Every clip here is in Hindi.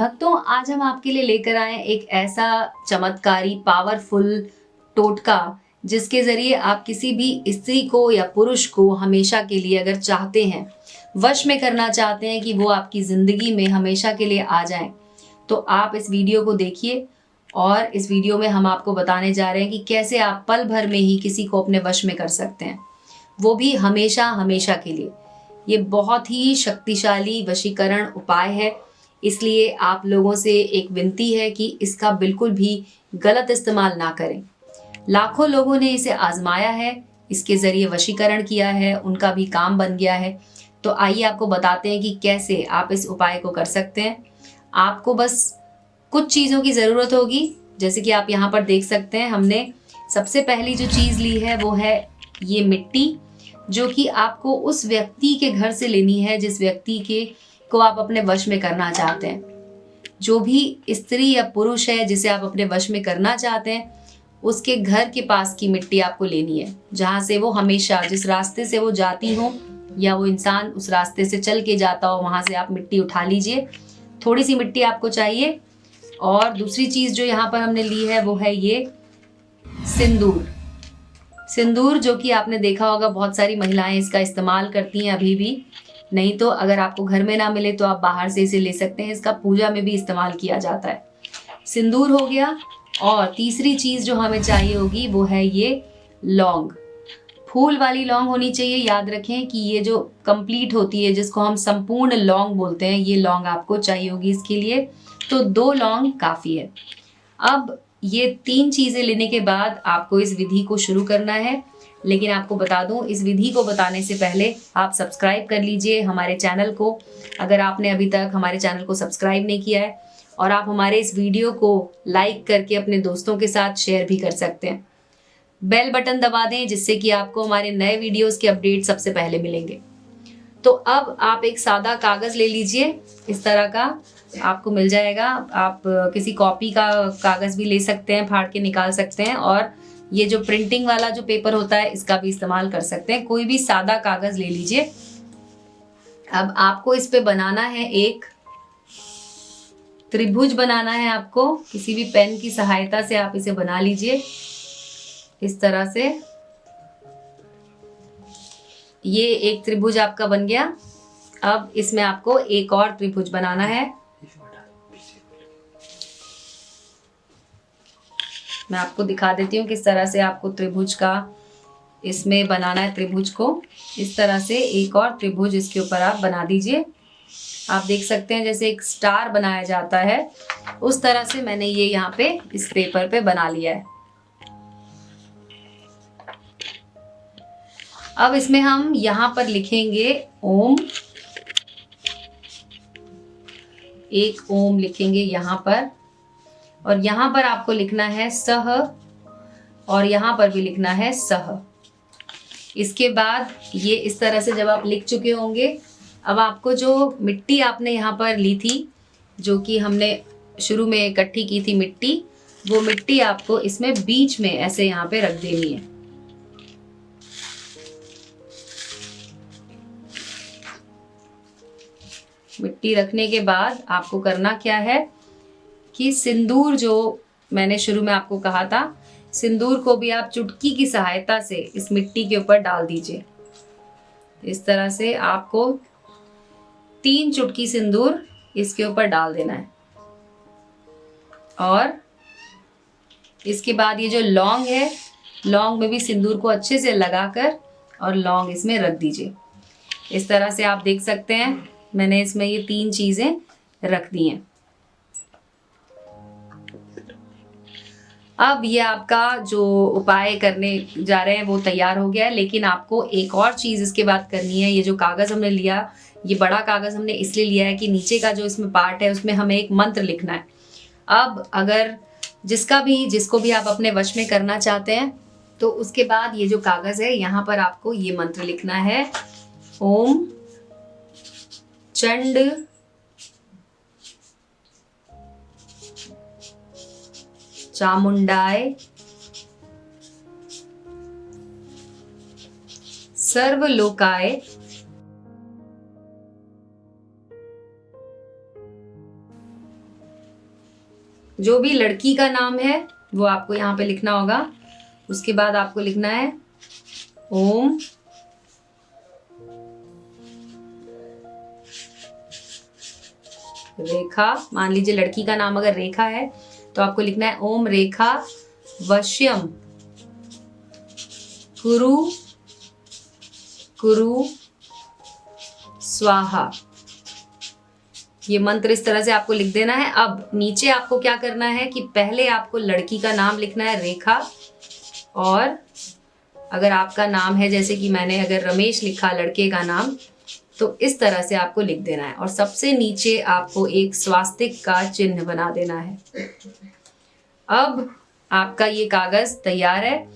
भक्तों, आज हम आपके लिए लेकर आए एक ऐसा चमत्कारी पावरफुल टोटका जिसके जरिए आप किसी भी स्त्री को या पुरुष को हमेशा के लिए अगर चाहते हैं, वश में करना चाहते हैं कि वो आपकी जिंदगी में हमेशा के लिए आ जाएं, तो आप इस वीडियो को देखिए। और इस वीडियो में हम आपको बताने जा रहे हैं कि कैसे आप पल भर में ही किसी को अपने वश में कर सकते हैं, वो भी हमेशा हमेशा के लिए। ये बहुत ही शक्तिशाली वशीकरण उपाय है, इसलिए आप लोगों से एक विनती है कि इसका बिल्कुल भी गलत इस्तेमाल ना करें। लाखों लोगों ने इसे आजमाया है, इसके ज़रिए वशीकरण किया है, उनका भी काम बन गया है। तो आइए आपको बताते हैं कि कैसे आप इस उपाय को कर सकते हैं। आपको बस कुछ चीज़ों की ज़रूरत होगी, जैसे कि आप यहाँ पर देख सकते हैं। हमने सबसे पहली जो चीज़ ली है वो है ये मिट्टी, जो कि आपको उस व्यक्ति के घर से लेनी है जिस व्यक्ति के को आप अपने वश में करना चाहते हैं। जो भी स्त्री या पुरुष है जिसे आप अपने वश में करना चाहते हैं, उसके घर के पास की मिट्टी आपको लेनी है, जहाँ से वो हमेशा, जिस रास्ते से वो जाती हो या वो इंसान उस रास्ते से चल के जाता हो, वहाँ से आप मिट्टी उठा लीजिए। थोड़ी सी मिट्टी आपको चाहिए। और दूसरी चीज़ जो यहाँ पर हमने ली है वो है ये सिंदूर। सिंदूर जो कि आपने देखा होगा बहुत सारी महिलाएं इसका इस्तेमाल करती हैं अभी भी। नहीं तो अगर आपको घर में ना मिले तो आप बाहर से इसे ले सकते हैं, इसका पूजा में भी इस्तेमाल किया जाता है। सिंदूर हो गया। और तीसरी चीज़ जो हमें चाहिए होगी वो है ये लौंग। फूल वाली लौंग होनी चाहिए। याद रखें कि ये जो कंप्लीट होती है, जिसको हम संपूर्ण लौंग बोलते हैं, ये लौंग आपको चाहिए होगी इसके लिए। तो 2 लौंग काफ़ी है। अब ये 3 चीज़ें लेने के बाद आपको इस विधि को शुरू करना है। लेकिन आपको बता दूं, इस विधि को बताने से पहले आप सब्सक्राइब कर लीजिए हमारे चैनल को, अगर आपने अभी तक हमारे चैनल को सब्सक्राइब नहीं किया है। और आप हमारे इस वीडियो को लाइक करके अपने दोस्तों के साथ शेयर भी कर सकते हैं। बेल बटन दबा दें, जिससे कि आपको हमारे नए वीडियोस के अपडेट सबसे पहले मिलेंगे। तो अब आप एक सादा कागज़ ले लीजिए, इस तरह का आपको मिल जाएगा। आप किसी कॉपी का कागज़ भी ले सकते हैं, फाड़ के निकाल सकते हैं। और ये जो प्रिंटिंग वाला जो पेपर होता है, इसका भी इस्तेमाल कर सकते हैं। कोई भी सादा कागज़ ले लीजिए। अब आपको इस पे बनाना है एक त्रिभुज बनाना है। आपको किसी भी पेन की सहायता से आप इसे बना लीजिए इस तरह से। ये एक त्रिभुज आपका बन गया। अब इसमें आपको एक और त्रिभुज बनाना है। मैं आपको दिखा देती हूँ किस तरह से आपको त्रिभुज का इसमें बनाना है। त्रिभुज को इस तरह से एक और त्रिभुज इसके ऊपर आप बना दीजिए। आप देख सकते हैं जैसे एक स्टार बनाया जाता है, उस तरह से मैंने ये यहाँ पे इस पेपर पे बना लिया है। अब इसमें हम यहाँ पर लिखेंगे ओम। एक ओम लिखेंगे यहाँ पर। और यहाँ पर आपको लिखना है सह, और यहाँ पर भी लिखना है सह। इसके बाद ये इस तरह से जब आप लिख चुके होंगे, अब आपको जो मिट्टी आपने यहाँ पर ली थी, जो कि हमने शुरू में इकट्ठी की थी मिट्टी, वो मिट्टी आपको इसमें बीच में ऐसे यहाँ पे रख देनी है। मिट्टी रखने के बाद आपको करना क्या है कि सिंदूर, जो मैंने शुरू में आपको कहा था, सिंदूर को भी आप चुटकी की सहायता से इस मिट्टी के ऊपर डाल दीजिए। इस तरह से आपको 3 चुटकी सिंदूर इसके ऊपर डाल देना है। और इसके बाद ये जो लौंग है, लौंग में भी सिंदूर को अच्छे से लगाकर और लौंग इसमें रख दीजिए। इस तरह से आप देख सकते हैं मैंने इसमें ये 3 चीज़ें रख दी हैं। अब ये आपका जो उपाय करने जा रहे हैं वो तैयार हो गया है। लेकिन आपको एक और चीज़ इसके बाद करनी है। ये जो कागज़ हमने लिया, ये बड़ा कागज़ हमने इसलिए लिया है कि नीचे का जो इसमें पार्ट है उसमें हमें एक मंत्र लिखना है। अब अगर जिसको भी आप अपने वश में करना चाहते हैं, तो उसके बाद ये जो कागज़ है, यहाँ पर आपको ये मंत्र लिखना है। ओम चंड चामुंडाय सर्वलोकाय जो भी लड़की का नाम है वो आपको यहाँ पे लिखना होगा। उसके बाद आपको लिखना है ओम रेखा। मान लीजिए लड़की का नाम अगर रेखा है तो आपको लिखना है ओम रेखा वश्यम कुरु कुरु स्वाहा। ये मंत्र इस तरह से आपको लिख देना है। अब नीचे आपको क्या करना है कि पहले आपको लड़की का नाम लिखना है रेखा, और अगर आपका नाम है जैसे कि मैंने अगर रमेश लिखा लड़के का नाम, तो इस तरह से आपको लिख देना है और सबसे नीचे आपको एक स्वास्तिक का चिन्ह बना देना है। अब आपका ये कागज तैयार है।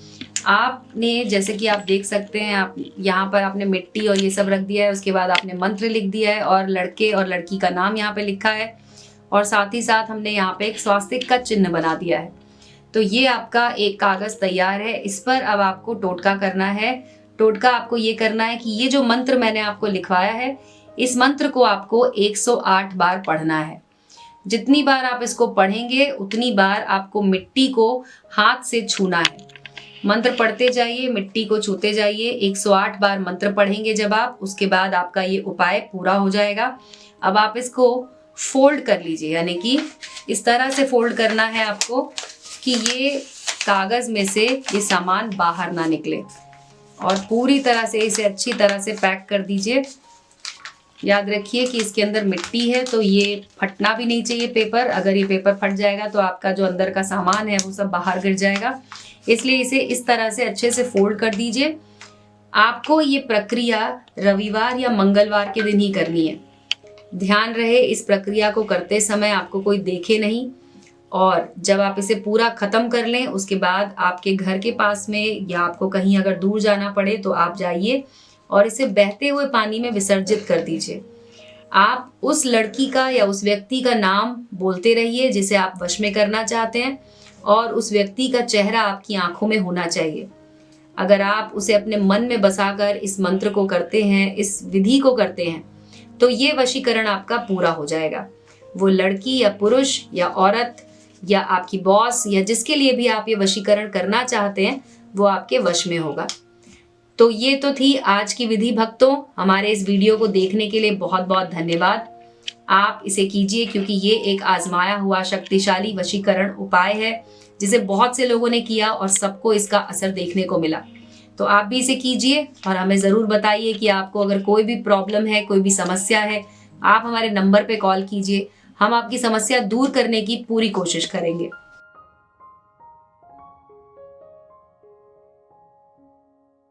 आपने जैसे कि आप देख सकते हैं, आप यहाँ पर आपने मिट्टी और ये सब रख दिया है, उसके बाद आपने मंत्र लिख दिया है और लड़के और लड़की का नाम यहाँ पे लिखा है, और साथ ही साथ हमने यहाँ पे एक स्वास्तिक का चिन्ह बना दिया है। तो ये आपका एक कागज तैयार है। इस पर अब आपको टोटका करना है। टोटका आपको ये करना है कि ये जो मंत्र मैंने आपको लिखवाया है, इस मंत्र को आपको 108 बार पढ़ना है। जितनी बार आप इसको पढ़ेंगे उतनी बार आपको मिट्टी को हाथ से छूना है। मंत्र पढ़ते जाइए, मिट्टी को छूते जाइए। 108 बार मंत्र पढ़ेंगे जब आप, उसके बाद आपका ये उपाय पूरा हो जाएगा। अब आप इसको फोल्ड कर लीजिए, यानी कि इस तरह से फोल्ड करना है आपको कि ये कागज में से ये सामान बाहर ना निकले, और पूरी तरह से इसे अच्छी तरह से पैक कर दीजिए। याद रखिए कि इसके अंदर मिट्टी है तो ये फटना भी नहीं चाहिए पेपर। अगर ये पेपर फट जाएगा तो आपका जो अंदर का सामान है वो सब बाहर गिर जाएगा, इसलिए इसे इस तरह से अच्छे से फोल्ड कर दीजिए। आपको ये प्रक्रिया रविवार या मंगलवार के दिन ही करनी है। ध्यान रहे इस प्रक्रिया को करते समय आपको कोई देखे नहीं, और जब आप इसे पूरा खत्म कर लें उसके बाद आपके घर के पास में या आपको कहीं अगर दूर जाना पड़े तो आप जाइए और इसे बहते हुए पानी में विसर्जित कर दीजिए। आप उस लड़की का या उस व्यक्ति का नाम बोलते रहिए जिसे आप वश में करना चाहते हैं, और उस व्यक्ति का चेहरा आपकी आंखों में होना चाहिए। अगर आप उसे अपने मन में बसाकर इस मंत्र को करते हैं, इस विधि को करते हैं, तो ये वशीकरण आपका पूरा हो जाएगा। वो लड़की या पुरुष या औरत या आपकी बॉस या जिसके लिए भी आप ये वशीकरण करना चाहते हैं वो आपके वश में होगा। तो ये तो थी आज की विधि भक्तों। हमारे इस वीडियो को देखने के लिए बहुत बहुत धन्यवाद। आप इसे कीजिए क्योंकि ये एक आजमाया हुआ शक्तिशाली वशीकरण उपाय है जिसे बहुत से लोगों ने किया और सबको इसका असर देखने को मिला। तो आप भी इसे कीजिए और हमें ज़रूर बताइए कि आपको अगर कोई भी प्रॉब्लम है, कोई भी समस्या है, आप हमारे नंबर पे कॉल कीजिए। हम आपकी समस्या दूर करने की पूरी कोशिश करेंगे।